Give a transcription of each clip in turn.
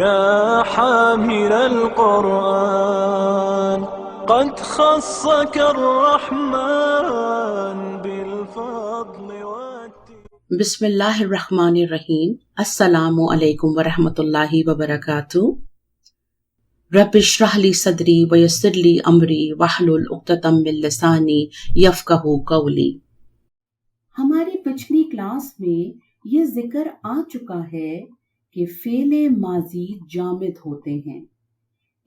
يا حامل القرآن قد خصك الرحمن بالفضل بسم اللہ الرحمن الرحیم. السلام علیکم ورحمۃ اللہ وبرکاتہ. رب اشرح لی صدری ویسر لی امری واحلل عقدۃ من لسانی یفقہوا قولی. ہماری پچھلی کلاس میں یہ ذکر آ چکا ہے کہ فعل ماضی جامد ہوتے ہیں.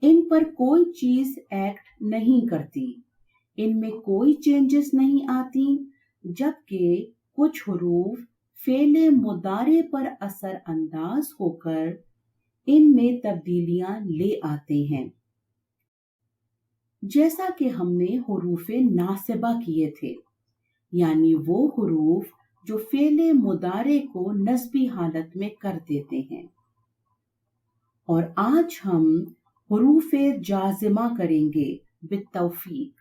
ان پر کوئی چیز ایکٹ نہیں کرتی، ان میں کوئی چینجز نہیں آتی، جبکہ کچھ حروف فعل مضارع پر اثر انداز ہو کر ان میں تبدیلیاں لے آتے ہیں. جیسا کہ ہم نے حروف ناصبہ کیے تھے، یعنی وہ حروف جو فعل مضارع کو نصبی حالت میں کر دیتے ہیں. اور آج ہم حروف جازمہ کریں گے بالتوفیق.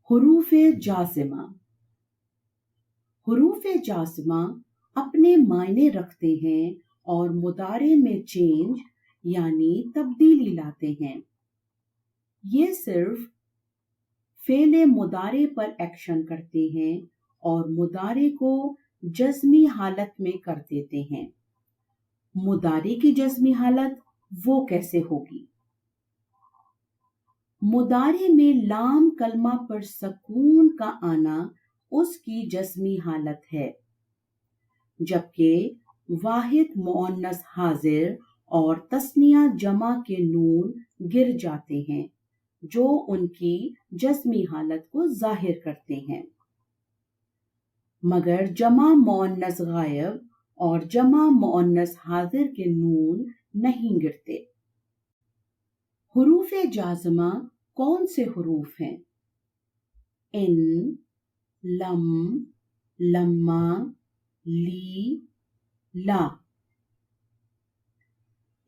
حروف جازمہ. حروف جازمہ اپنے معنی رکھتے ہیں اور مضارع میں چینج یعنی تبدیلی لاتے ہیں. یہ صرف فعل مضارع پر ایکشن کرتے ہیں اور مضارع کو جزمی حالت میں کر دیتے ہیں. مضارع کی جزمی حالت وہ کیسے ہوگی؟ مضارع میں لام کلمہ پر سکون کا آنا اس کی جزمی حالت ہے، جبکہ واحد مؤنث حاضر اور تثنیہ جمع کے نون گر جاتے ہیں جو ان کی جزمی حالت کو ظاہر کرتے ہیں، مگر جمع مؤنث غائب اور جمع مؤنث حاضر کے نون نہیں گرتے. حروف جازمہ کون سے حروف ہیں؟ ان، لم، لما، لی، لا.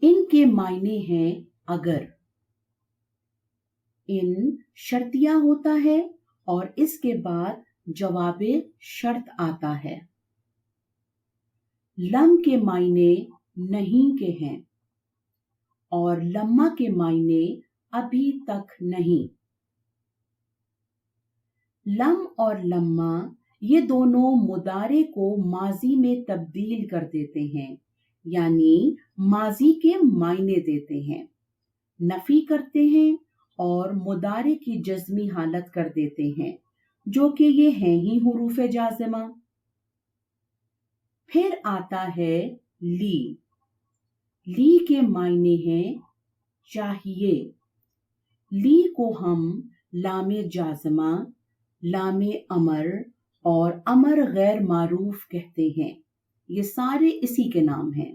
ان کے معنی ہیں اگر. ان شرطیہ ہوتا ہے اور اس کے بعد جواب شرط آتا ہے. لم کے معنی نہیں کے ہیں اور لما کے معنی ابھی تک نہیں. لم اور لما یہ دونوں مضارع کو ماضی میں تبدیل کر دیتے ہیں، یعنی ماضی کے معنی دیتے ہیں، نفی کرتے ہیں اور مضارع کی جزمی حالت کر دیتے ہیں، جو کہ یہ ہیں ہی حروف جازمہ. پھر آتا ہے لی. لی کے معنی ہیں چاہیے. لی کو ہم لام جازمہ، لام امر اور امر غیر معروف کہتے ہیں. یہ سارے اسی کے نام ہیں.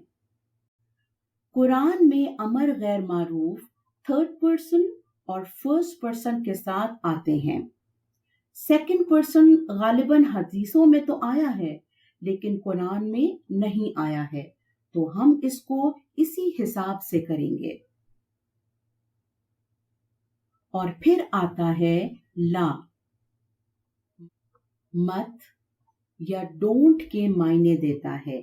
قرآن میں امر غیر معروف تھرڈ پرسن اور فرسٹ پرسن کے ساتھ آتے ہیں. سیکنڈ پرسن غالباً حدیثوں میں تو آیا ہے لیکن قرآن میں نہیں آیا ہے، تو ہم اس کو اسی حساب سے کریں گے. اور پھر آتا ہے لا. مت یا ڈونٹ کے معنی دیتا ہے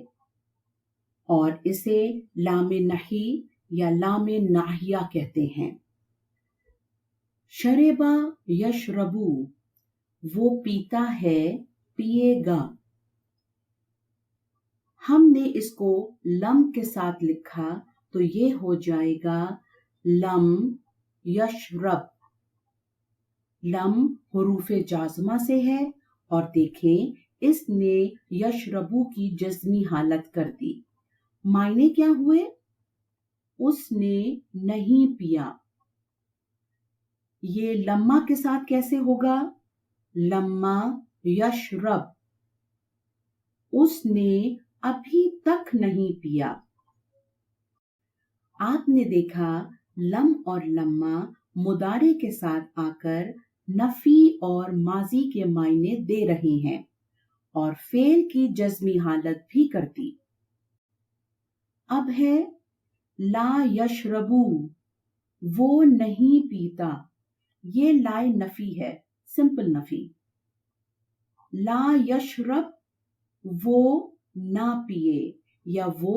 اور اسے لام نہی یا لام ناہیہ کہتے ہیں. شربا یشربو، وہ پیتا ہے، پیے گا. ہم نے اس کو لم کے ساتھ لکھا تو یہ ہو جائے گا لم یشرب. لم حروف جازمہ سے ہے اور دیکھیں اس نے یشربو کی جزمی حالت کر دی. معنی کیا ہوئے؟ اس نے نہیں پیا. یہ لما کے ساتھ کیسے ہوگا؟ لما یشرب، اس نے ابھی تک نہیں پیا. آپ نے دیکھا لم اور لما مضارع کے ساتھ آ کر نفی اور ماضی کے معنی دے رہے ہیں اور فعل کی جزمی حالت بھی کرتی. اب ہے لا یشربو، وہ نہیں پیتا. یہ لائے نفی ہے، سمپل نفی. لا یشرب، وہ نہ پیے یا وہ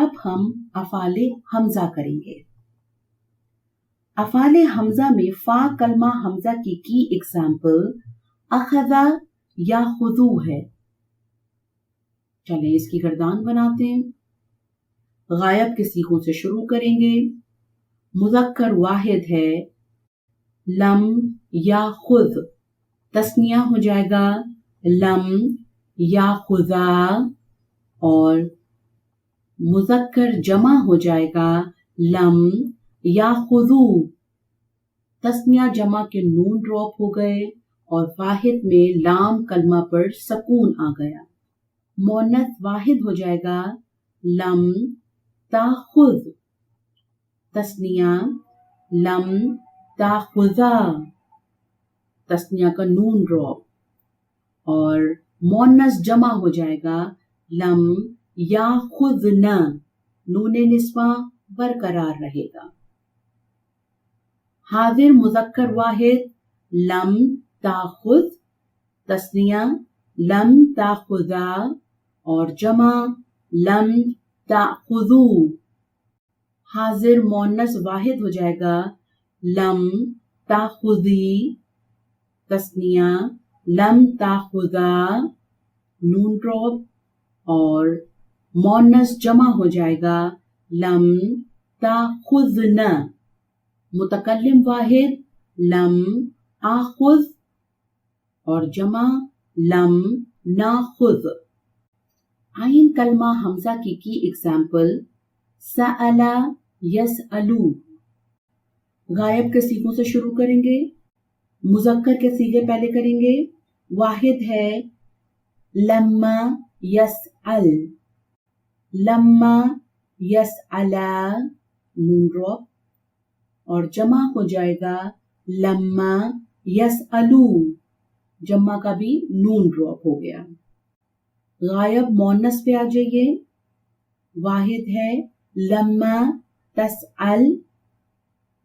اب ہم افعال حمزہ کریں گے۔ افعال حمزہ میں فا کلمہ حمزہ کی ایگزامپل اخذا یا خذو ہے۔ چلیں اس کی گردان بناتے ہیں۔ غائب کے صیغوں سے شروع کریں گے۔ مذکر واحد ہے لم یا خذ، تثنیہ ہو جائے گا لم یا خذا، اور مذکر جمع ہو جائے گا لم یا خذو۔ تثنیہ جمع کے نون ڈراپ ہو گئے اور واحد میں لام کلمہ پر سکون آ گیا۔ مؤنث واحد ہو جائے گا لم تاخذ، تثنیہ لم تاخذا، تثنیہ کا نون ڈراپ، اور مؤنث جمع ہو جائے گا لم یاخذن، نون نسواں برقرار رہے گا۔ حاضر مذکر واحد لم تاخذ، تثنیہ لم تاخذا، اور جمع لم تاخذو۔ حاضر مؤنث واحد ہو جائے گا لم تاخذی، تثنیہ لم تاخذا، نون ڈراپ، اور مؤنث جمع ہو جائے گا لم تاخذن۔ متکلم واحد لم آخذ، اور جمع لم ناخذ۔ عین کلمہ حمزہ کی ایگزامپل سأل یسألو۔ غائب کے صیغوں سے شروع کریں گے۔ مذکر کے صیغے پہلے کریں گے۔ واحد ہے لما یسأل، لما یسألا، نون ڈراپ، اور جمع ہو جائے گا لما یسألو، جمع کا بھی نون ڈراپ ہو گیا۔ غائب مؤنث پہ آ جائیے۔ واحد ہے لما تسأل،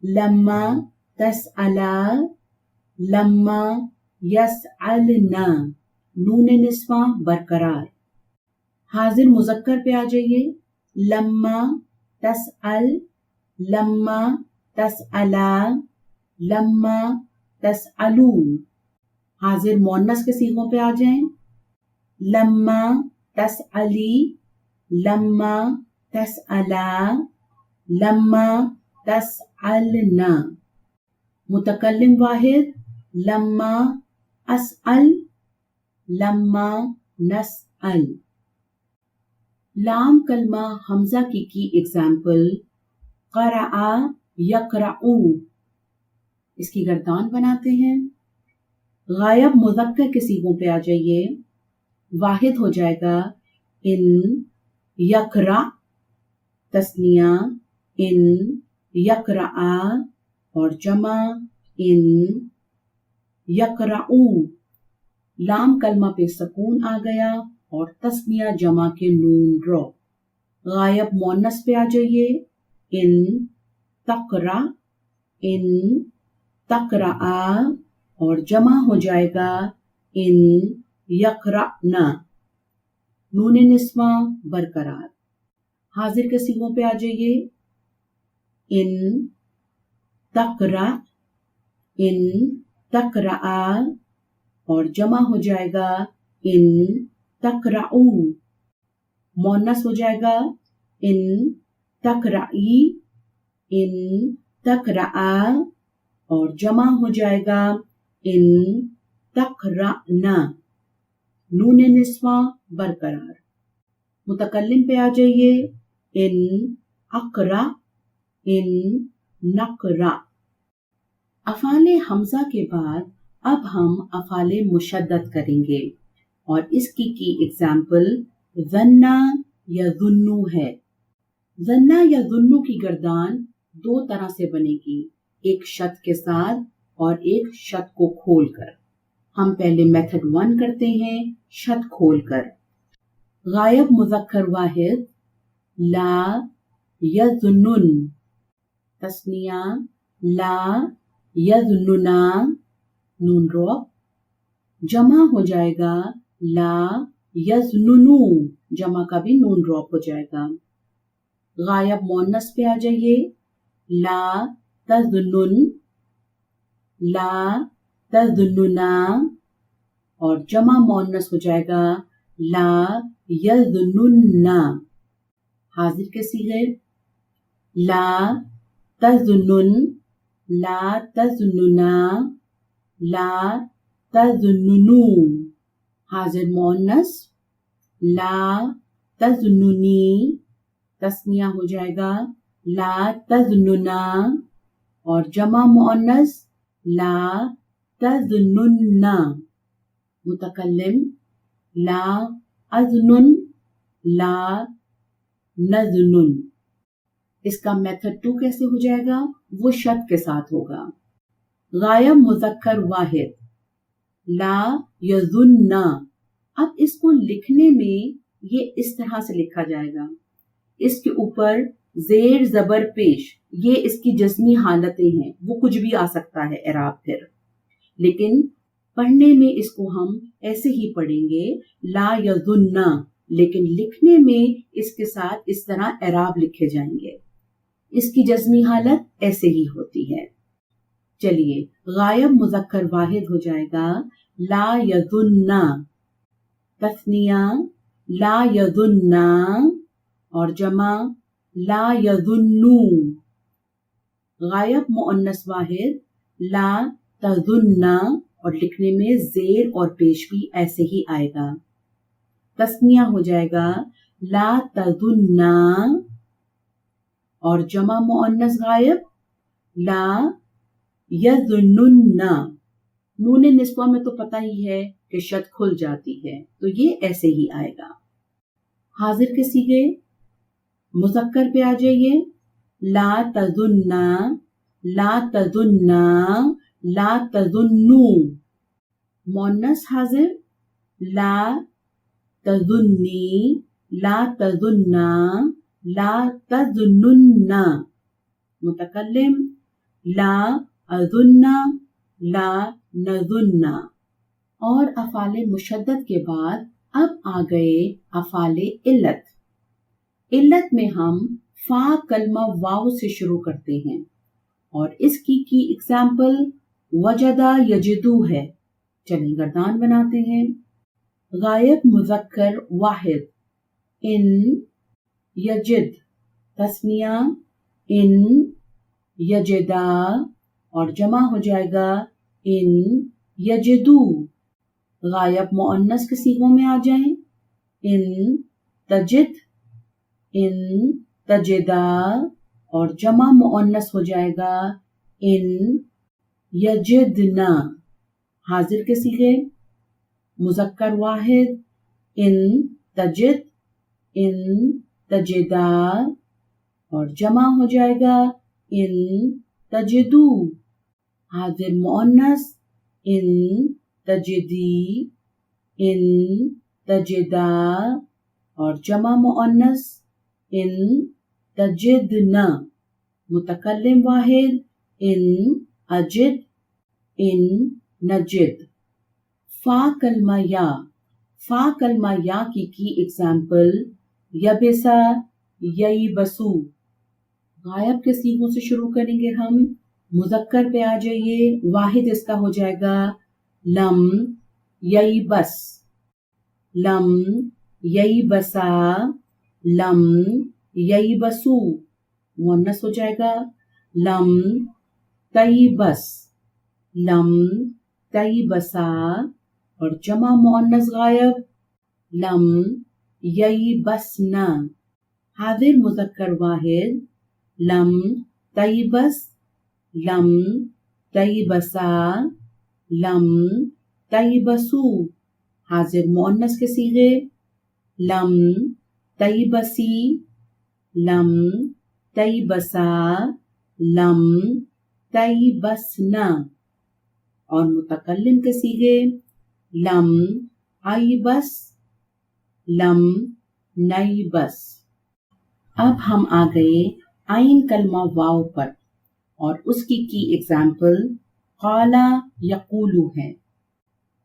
لما تسألا، لما یسألنا، نون نسواں برقرار۔ حاضر مذکر پہ آ جائیے۔ لما تسأل، لما تسألا، لما تسألو۔ حاضر مؤنث کے صیغوں پہ آ جائیں۔ لما تسألی، لما تسألا، لما تسألنا۔ متکلم واحد لما اسأل، لما نسأل۔ لام کلمہ حمزہ کی ایگزامپل قرأ یقرأ۔ اس کی گردان بناتے ہیں۔ غائب مذکر کے صیغوں پہ آ جائیے۔ واحد ہو جائے گا ان یقرأ، تثنیہ ان یقرأ، اور جمع ان یقرأو۔ لام کلمہ پہ سکون آ گیا اور تثنیہ جمع کے نون ڈراپ۔ غائب مؤنث پہ آ جائیے۔ ان تقرأ، ان تقرأ، اور جمع ہو جائے گا ان یقرأنا، نون نسواں برقرار۔ حاضر کے صیغوں پہ آ جائیے۔ ان تقرأ، ان تقرأ، اور جمع ہو جائے گا ان تقرأو۔ مؤنث ہو جائے گا ان تقرأی، ان تقرأ، اور جمع ہو جائے گا ان تقرأنا، نون نسواں برقرار۔ متکلم پہ آ جائیے۔ ان اقرأ، ان نقرأ۔ افعال حمزہ کے بعد اب ہم افعال مشدد کریں گے، اور اس کی ایگزامپل ظنّ یا ظنّو ہے۔ ظنّ یا ظنّو کی گردان دو طرح سے بنے گی، ایک شد کے ساتھ اور ایک شد کو کھول کر۔ ہم پہلے میتھڈ 1 کرتے ہیں شد کھول کر۔ غائب مذکر واحد لا یظنن، تثنیہ لا یظننا، نون ڈراپ، جمع ہو جائے گا لا یظننو، جمع کا بھی نون ڈراپ ہو جائے گا۔ غائب مؤنث پہ آ جائیے، لا تظنن، لا تظننا، اور جمع مؤنث ہو جائے گا لا یظنن۔ حاضر کے صیغے لا تظنن، لا تظننا، لا تظننو۔ حاضر مؤنث لا تظننی، تثنیہ ہو جائے گا لا تظننا، اور جمع مؤنث لا تظننا۔ متکلم لا اظنن، لا نظنن۔ اس کا میتھڈ 2 کیسے ہو جائے گا؟ وہ شرط کے ساتھ ہوگا۔ غائب مذکر واحد لا یظننا، اب اس کو لکھنے میں یہ اس طرح سے لکھا جائے گا، اس کے اوپر زیر زبر پیش، یہ اس کی جزمی حالتیں ہیں، وہ کچھ بھی آ سکتا ہے اعراب پھر، لیکن پڑھنے میں اس کو ہم ایسے ہی پڑھیں گے لا یظننا، لیکن لکھنے میں اس کے ساتھ اس طرح اعراب لکھے جائیں گے، اس کی جزمی حالت ایسے ہی ہوتی ہے۔ چلیے غائب مذکر واحد ہو جائے گا لا یظننا، تثنیہ لا یظننا، اور جمع لا یظنو۔ غائب مؤنث واحد لا تظننا، اور لکھنے میں زیر اور پیش بھی ایسے ہی آئے گا۔ تثنیہ ہو جائے گا لا تظننا، اور جمع مؤنث غائب لا یظننا۔ نون نسوہ میں تو پتہ ہی ہے کہ شد کھل جاتی ہے، تو یہ ایسے ہی آئے گا۔ حاضر کے صیغے مذکر پہ آ جائیے، لا تظننا، لا تظننا، لا تظنو۔ مؤنث حاضر لا تظنی، لا تظننا، لا تظننا۔ متکلم لا اظننا، لا نظننا۔ اور افعال مشدد کے بعد اب آ گئے افعال علت۔ علت میں ہم فا کلمہ واو سے شروع کرتے ہیں، اور اس کی ایگزامپل وجدہ یجدو ہے۔ چلیں گردان بناتے ہیں۔ غائب مذکر واحد ان یجد، تثنیہ ان یجدا، اور جمع ہو جائے گا ان یجدو۔ غائب مؤنث کے صیغوں میں آ جائیں، ان تجد، ان تجدا، اور جمع مؤنث ہو جائے گا ان یجدنا۔ حاضر کے صیغے مذکر واحد ان تجد، ان تجدا، اور جمع ہو جائے گا ان تجدو۔ حاضر مؤنث ان تجدی، ان تجدا، اور جمع مؤنث ان تجدنا۔ متکلم واحد ان اجد، ان نجد۔ فا کلمہ یا، فا کلمہ یا کی ایگزامپل یبسا، ییبسو۔ غائب کے صیغوں سے شروع کریں گے ہم۔ مذکر پہ آ جائیے، واحد اس کا ہو جائے گا لم ییبس، لم ییبسا، لم ییبسو۔ مؤنث ہو جائے گا لم تیبس، لم تیبسا، اور جمع مؤنث غائب لم ییبسنا۔ حاضر مذکر واحد لم تیبس، لم تیبسا، لم تیبسو۔ حاضر مؤنث کے صیغے لم تیبسی، لم تیبسا، لم تیبسنا، اور متکلم کے صیغے لم ایبس، لم نیبس۔ اب ہم آ گئے عین کلمہ واو پر، اور اس کی ایگزامپل قالا یقولو ہے۔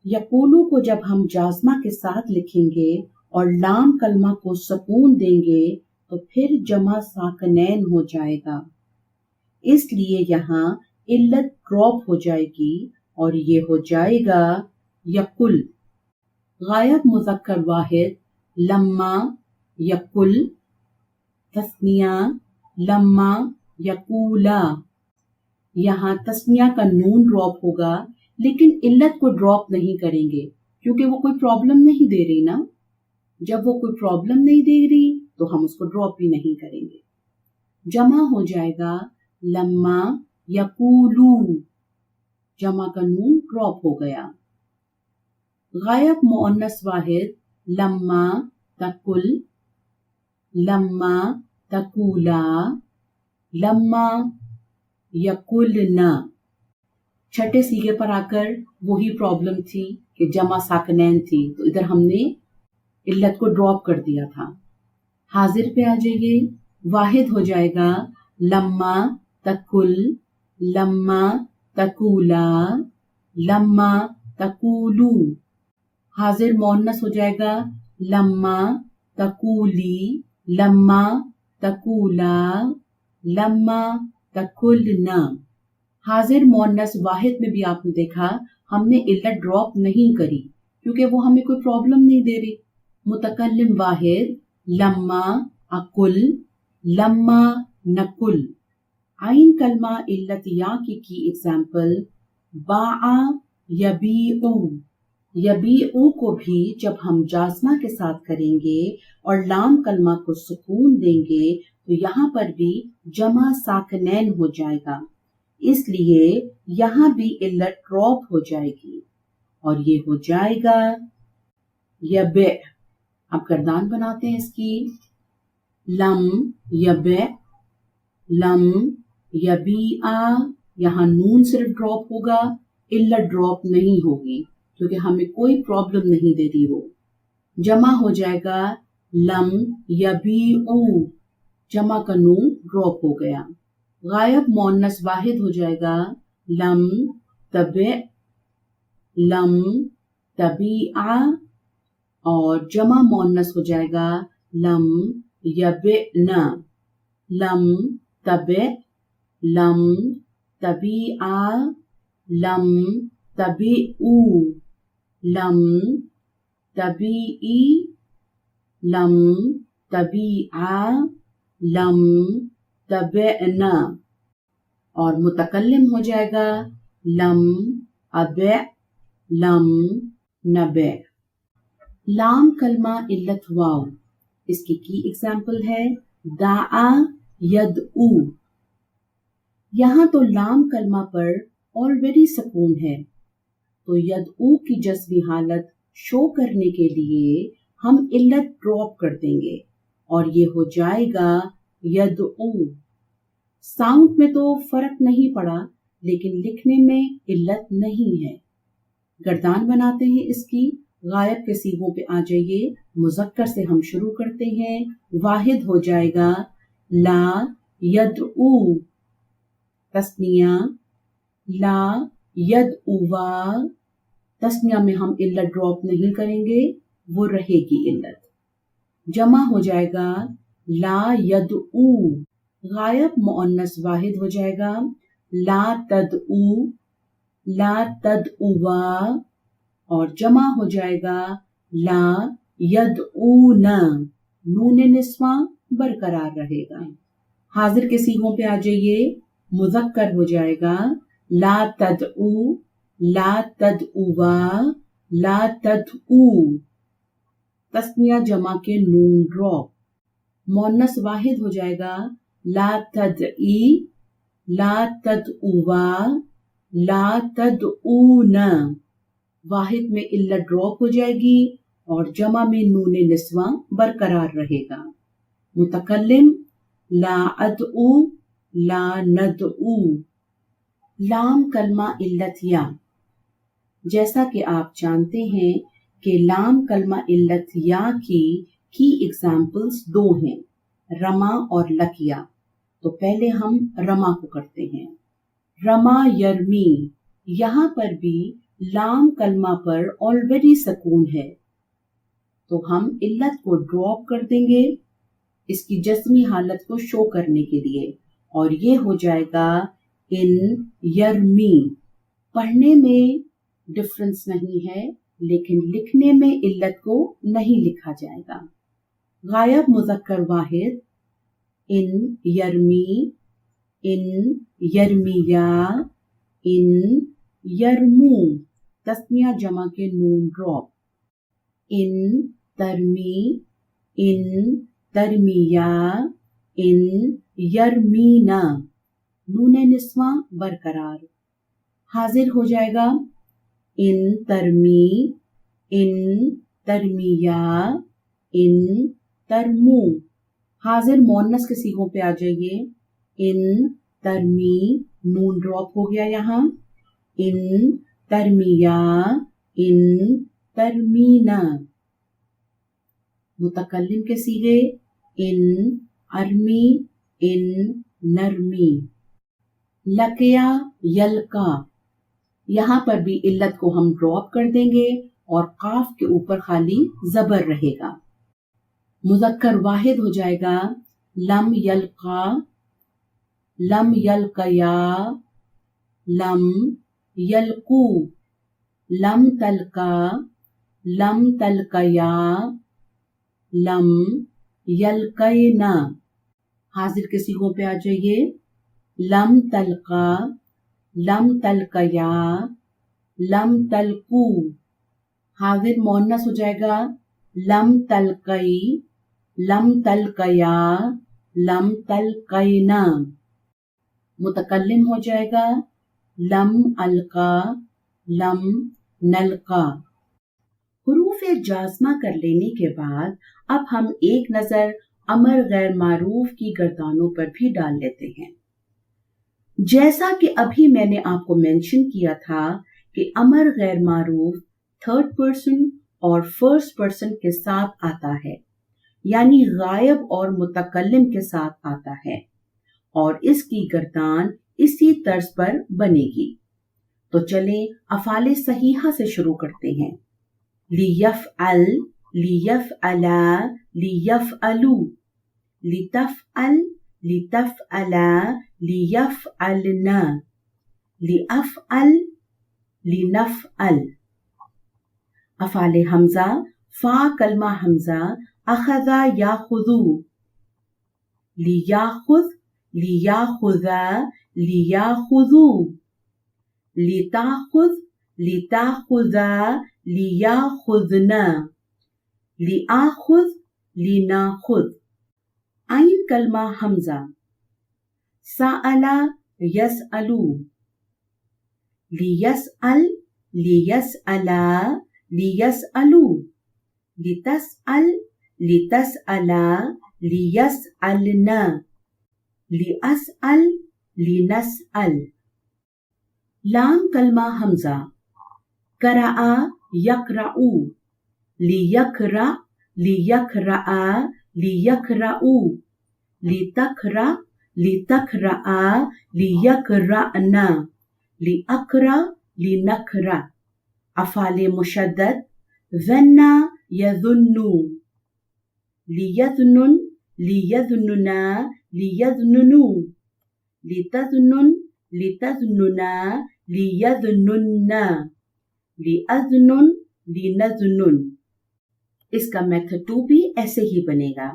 یقولو کو جب ہم جازمہ کے ساتھ لکھیں گے اور لام کلمہ کو سکون دیں گے تو پھر جمع ساکنین ہو جائے گا، اس لیے یہاں علت ڈراپ ہو جائے گی اور یہ ہو جائے گا یقل۔ غائب مذکر واحد لما یقل، تثنیہ لما یقولا۔ یہاں تثنیہ کا نون ڈراپ ہوگا لیکن علت کو ڈراپ نہیں کریں گے کیونکہ وہ کوئی پرابلم نہیں دے رہی نا۔ جب وہ کوئی پرابلم نہیں دے رہی تو ہم اس کو ڈراپ بھی نہیں کریں گے۔ جمع ہو جائے گا لما یقولو، جمع کا نون ڈراپ ہو گیا۔ غائب مؤنث واحد لما تقل، لما تقولا، لما یقلنا۔ چھٹے سیغے پر آ کر وہی پرابلم تھی کہ جمع ساکنین تھی تو ادھر ہم نے علت کو ڈراپ کر دیا تھا۔ حاضر پہ آ جائیے، واحد ہو جائے گا لما تقل، لما تقولا، لما تقولو۔ حاضر مؤنث ہو جائے گا لما تقولی، لما تقولا، لما تقلنا۔ حاضر مؤنث واحد میں بھی آپ نے دیکھا ہم نے علت ڈراپ نہیں کری کیونکہ وہ ہمیں کوئی پرابلم نہیں دے رہی۔ متکلم واحد لما اقل، لما نقل۔ عین کلمہ علت یا کی ایگزامپل باع یبیع۔ یبیع کو بھی جب ہم جازمہ کے ساتھ کریں گے اور لام کلمہ کو سکون دیں گے تو یہاں پر بھی جمع ساکنین ہو جائے گا، اس لیے یہاں بھی علت ڈراپ ہو جائے گی اور یہ ہو جائے گا یبیع۔ اب گردان بناتے ہیں اس کی، لم یبیع، لم یبیع۔ یہاں نون صرف ڈراپ ہوگا، علت ڈراپ نہیں ہوگی کیونکہ ہمیں کوئی پرابلم نہیں دے دی۔ وہ جمع ہو جائے گا لم یبیعو، جمع کا نون ڈراپ ہو گیا۔ غائب مؤنث واحد ہو جائے گا لم تبع، لم تبیع، اور جمع مؤنث ہو جائے گا لم یبعنا، لم تبع، لم تبیع، لم تبیعو، لم تبیعی، لم تبیع، لم تبعنا۔ اور متکلم ہو جائے گا لم ابع، لم نبع۔ لام کلمہ علت واو، اس کی ایگزامپل ہے دعا یدعو۔ یہاں تو لام کلمہ پر آلریڈی سکون ہے تو یدعو کی جزمی حالت شو کرنے کے لیے ہم علت ڈراپ کر دیں گے اور یہ ہو جائے گا یدعو۔ ساؤنڈ میں تو فرق نہیں پڑا لیکن لکھنے میں علت نہیں ہے۔ گردان بناتے ہیں اس کی، غائب کے صیغوں پہ آ جائیے۔ مذکر سے ہم شروع کرتے ہیں، واحد ہو جائے گا لا یدعو، تثنیہ لا یدعوا۔ تثنیہ میں ہم علت ڈراپ نہیں کریں گے، وہ رہے گی علت۔ جمع ہو جائے گا لا یدعو۔ غائب مؤنث واحد ہو جائے گا لا تدعو، لا تدعوا، اور جمع ہو جائے گا لا یدعونا، نون نسواں برقرار رہے گا۔ حاضر کے صیغوں پہ آ جائیے، مذکر ہو جائے گا لا تدعو، لا تدعوا، لا تدعو۔ تثنیہ جمع کے نون ڈراپ۔ مؤنث واحد ہو جائے گا لا تدعی، لا تدعوا، لا تدعونا۔ واحد میں علت ڈراپ ہو جائے گی اور جمع میں نون نسواں برقرار رہے گا۔ متکلم لا ادعو، لا ندعو۔ لام کلمہ علت یا، جیسا کہ آپ جانتے ہیں کہ لام کلمہ علت یا کی ایگزامپلز دو ہیں، رما اور لکیا۔ تو پہلے ہم رما کو کرتے ہیں۔ رما یرمی، یہاں پر بھی لام کلمہ پر آلریڈی سکون ہے تو ہم علت کو ڈراپ کر دیں گے، اس کی جسمی حالت کو شو کرنے کے لیے، اور یہ ہو جائے گا ان یرمی۔ پڑھنے میں ڈفرنس نہیں ہے، لیکن لکھنے میں علت کو نہیں لکھا جائے گا۔ غائب مذکر واحد ان یرمی، ان یرمیا، ان یرمو۔ تسنیہ جمع کے نون ڈراپ، ان ترمی، ان ترمیا، ان یرمینا۔ نون نسواں برقرار، حاضر ہو جائے گا ان ترمی، ان ترمیا، ان ترمو۔ حاضر مؤنث کے صیغوں پہ آ جائیے، ان ترمی، نون ڈراپ ہو گیا یہاں، ان ترمیا، ان ترمینا۔ متکلم کے صیغے ان ارمی، ان نرمی۔ لقیا، یلقا، یہاں پر بھی علت کو ہم ڈراپ کر دیں گے اور قاف کے اوپر خالی زبر رہے گا۔ مذکر واحد ہو جائے گا لم یلقا، لم یلقیا، لم یلقو، لم تلقا، لم تلقیا، لم یلقینا۔ حاضر کے صیغوں پہ آ جائیے، لم تلقا، لم تلقیا، لم تلقو۔ حاضر مؤنث ہو جائے گا لم تلقی، لم تلقیا، لم تلقینا۔ متکلم ہو جائے گا لم القا، لم نلقا۔ حروف جازمہ کر لینے کے بعد اب ہم ایک نظر امر غیر معروف کی گردانوں پر بھی ڈال لیتے ہیں۔ جیسا کہ ابھی میں نے آپ کو مینشن کیا تھا کہ امر غیر معروف تھرڈ پرسن اور فرسٹ پرسن کے ساتھ آتا ہے، یعنی غائب اور متکلم کے ساتھ آتا ہے، اور اس کی گردان اسی طرز پر بنے گی۔ تو چلیں افعال صحیحہ سے شروع کرتے ہیں۔ لیفعل، لیفعلا، لیفعلو، لتفعل، لتفعلا، لیفعلنا، لأفعل، لنفعل۔ افعال حمزہ، فا کلمہ حمزہ، اخذا یاخذو، لیاخذ، لیاخذا، لیاخذو، لتاخذ، لتاخذا، لیاخذنا، لیاخذ، لناخذ۔ عین کلمہ حمزہ، سألا، یسألو، لیسأل، لیسألا، لیسألو، لتسأل، لتسألا، لیسألنا، لأسأل، لنسأل۔ لام کلمہ حمزہ، قرأ، یقرأ، لیقرأ، لیقرأ، لیقرأو، لتقرأ، لتقرأ، لیقرأنا، لأقرأ، لنقرأ۔ افعال مشدد، ظن، یظن، لیظنن، لیظننا، لیظننو، لتظنن، لتظننا، لیظننا، لأظنن، لنظنن۔ اس کا میتھڈ 2 بھی ایسے ہی بنے گا۔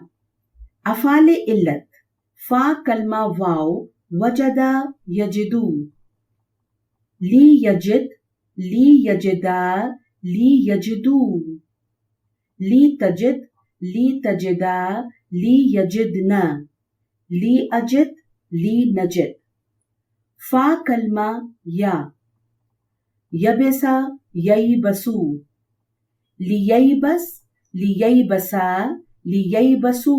افعال علت، فا کلمہ واو، وجدہ، یجدو، لی یجد، لی یجدا، لی یجدو، لی تجد، لی تجدا، لی یجدنا، لی اجد، لی نجد۔ فا کلمہ یا، یبسا، ییبسو، لییبس، لییبسا، لییبسو،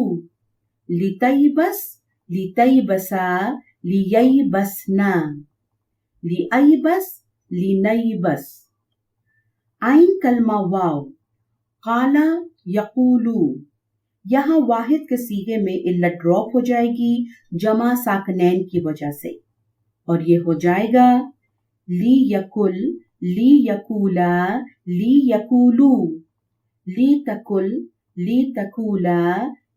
لتیبس، لتیبسا، لییبسنا، لییبس، لنیبس۔ عین کلمہ واو، قال، یقولو۔ یہاں واحد کے صیغے میں علت ڈراپ ہو جائے گی جمع ساکنین کی وجہ سے، اور یہ ہو جائے گا لی یکل، لی یکولا، لی یکولو، لی تکل، لی تکولا،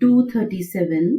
237।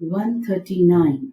139।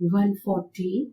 140।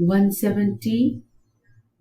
170।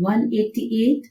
188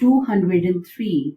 203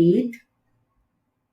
8,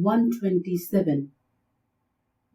127,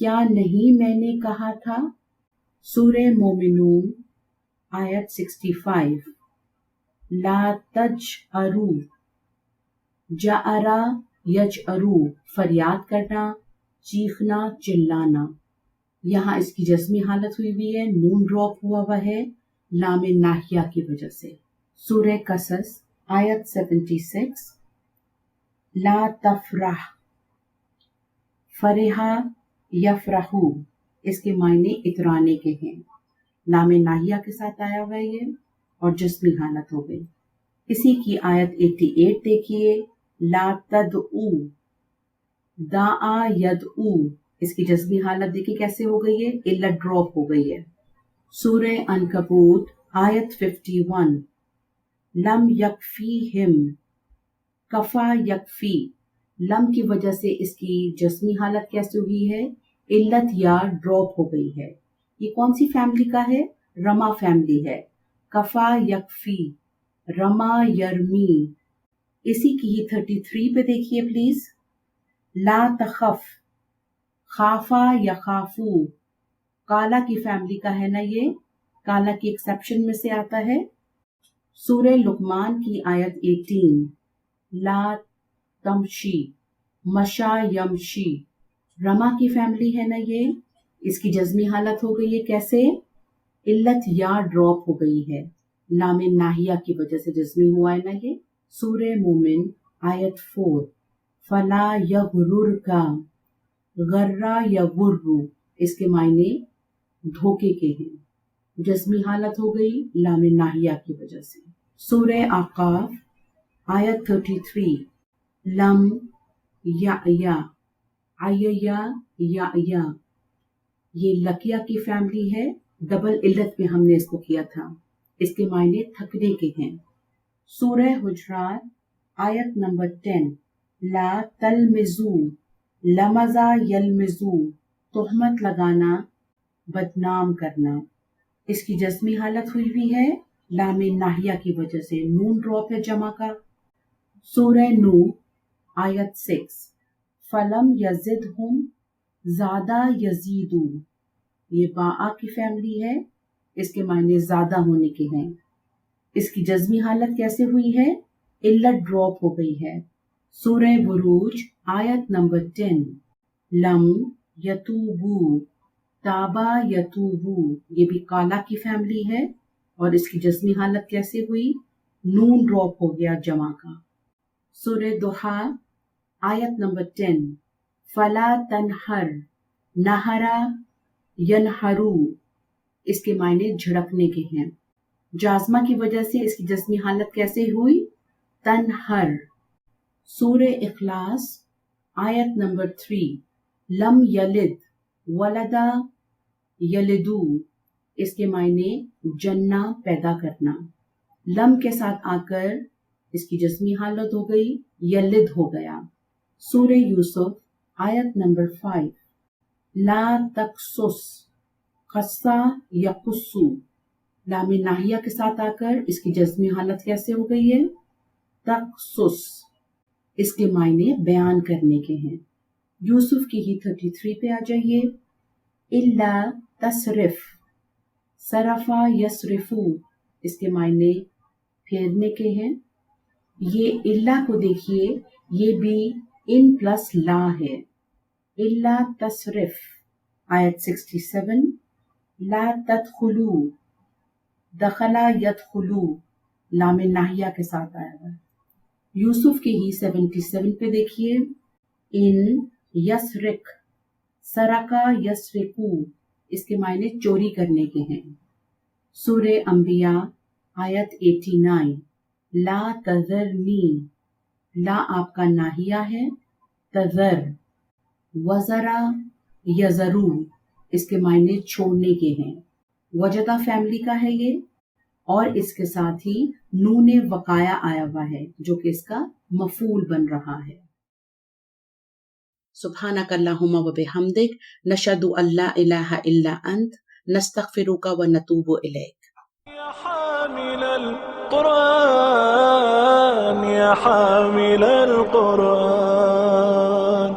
کیا نہیں میں نے کہا تھا؟ سورہ مومنون آیت 65. لا تجأرو، جأرا یجأرو فریاد کرنا، چیخنا، چلانا. یہاں اس کی جزمی حالت ہوئی ہوئی ہے، نون ڈراپ ہوا ہوا ہے لام ناہیہ کی وجہ سے. سورہ قصص آیت 76. لا تفرح، فرحا یفرحو اس کے معنی اترانے کے ہیں، لام ناہیہ کے ساتھ آیا ہوا ہے یہ اور جسمی حالت ہو گئی. اسی کی آیت 88 دیکھیے. لا تدعو، دعا یدعو اس کی جزمی حالت دیکھیے کیسے ہو گئی ہے، علت ڈراپ ہو گئی ہے. سورہ عنکبوت آیت 51. لم یکفیہم، کفا یکفی، لم کی وجہ سے اس کی جسمی حالت کیسے ہوئی ہے، علت یا ڈراپ ہو گئی ہے. یہ کون سی فیملی کا ہے؟ رما فیملی ہے. کفا یکفی، رما یرمی. اسی کی ہی 33 پہ دیکھیے پلیز. لا تخف، خافا یخافو، کالا کی فیملی کا ہے نا یہ، کالا کی ایکسیپشن میں سے آتا ہے. سورہ لقمان کی آیت 18. لا تمشی، مشا یمشی، رما کی فیملی ہے نا یہ، اس کی جزمی حالت ہو گئی ہے کیسے، علت یا ڈراپ ہو گئی ہے، لام ناہیہ کی وجہ سے جزمی ہوا ہے نا یہ. سورہ مومن آیت 4. فلا یغررک، غرہ یغر اس کے معنی دھوکے کے ہیں، جزمی حالت ہو گئی لام ناہیہ کی وجہ سے. سورہ اعقاف آیت 33. لم یعیا، یا یہ لکیہ کی فیملی ہے، ڈبل علت میں ہم نے اس کو کیا تھا، اس کے معنی تھکنے کے ہیں. سورہ حجرات آیت نمبر 10. لا تلمزو، لمزا یلمزو تہمت لگانا، بدنام کرنا. اس کی جزمی حالت ہوئی ہوئی ہے لام ناہیہ کی وجہ سے، نون ڈراپ ہے جمع کا. سورہ نوح آیت 6. فلم یزدہم، زیادہ یزیدو، یہ باء کی فیملی ہے، اس کے معنی زیادہ ہونے کے ہیں. اس کی جزمی حالت کیسے ہوئی ہے، علت ڈراپ ہو گئی ہے. سورہ بروج آیت نمبر 10. لم یتوبو، تابا یتوبو یہ بھی کالا کی فیملی ہے اور اس کی جزمی حالت کیسے ہوئی، نون ڈراپ ہو گیا جمع کا. سورہ دوحہ آیت نمبر 10. فلا تنہر، نہرا ینہرو اس کے معنی جھڑکنے کے ہیں، جازمہ کی وجہ سے اس کی جزمی حالت کیسے ہوئی، تنہر. سورہ اخلاص آیت نمبر 3. لم یلد، ولدا یلدو اس کے معنی جننا پیدا کرنا، لم کے ساتھ آ کر اس کی جزمی حالت ہو گئی، یلد ہو گیا. سورہ یوسف آیت نمبر 5. لا تقصص، قصہ یقصو لام ناہیہ کے ساتھ آ کر اس کی جزمی حالت کیسے ہو گئی ہے، تقصص اس کے معنی بیان کرنے کے ہیں. یوسف کی ہی 33 پہ آ جائیے. الا تصرف، صرفا یصرفو اس کے معنی پھیرنے کے ہیں. یہ الا کو دیکھیے، یہ بھی ان پلس لا ہے. الا تصرف آیت 67. لا تدخلو، دخلا یدخلو لام ناہیہ کے ساتھ آیا ہے. یوسف کی ہی 77 پہ دیکھیے. ان یسرک، سرکا یسرکو اس کے معنی چوری کرنے کے ہیں. سورہ انبیاء آیت 89. لا تذرنی، لا آپ کا ناہیہ ہے، تذر. وزرا یزرو اس کے معنی چھوڑنے کے ہیں، وجدہ فیملی کا ہے یہ اور اس کے ساتھ ہی نون وقایا آیا ہوا ہے جو کہ اس کا مفعول بن رہا ہے. سبحانک اللہم و بحمدک، نشہد ان لا الہ الا انت، نستغفرک و نتوب الیک. يا حامل القرآن، يا حامل القرآن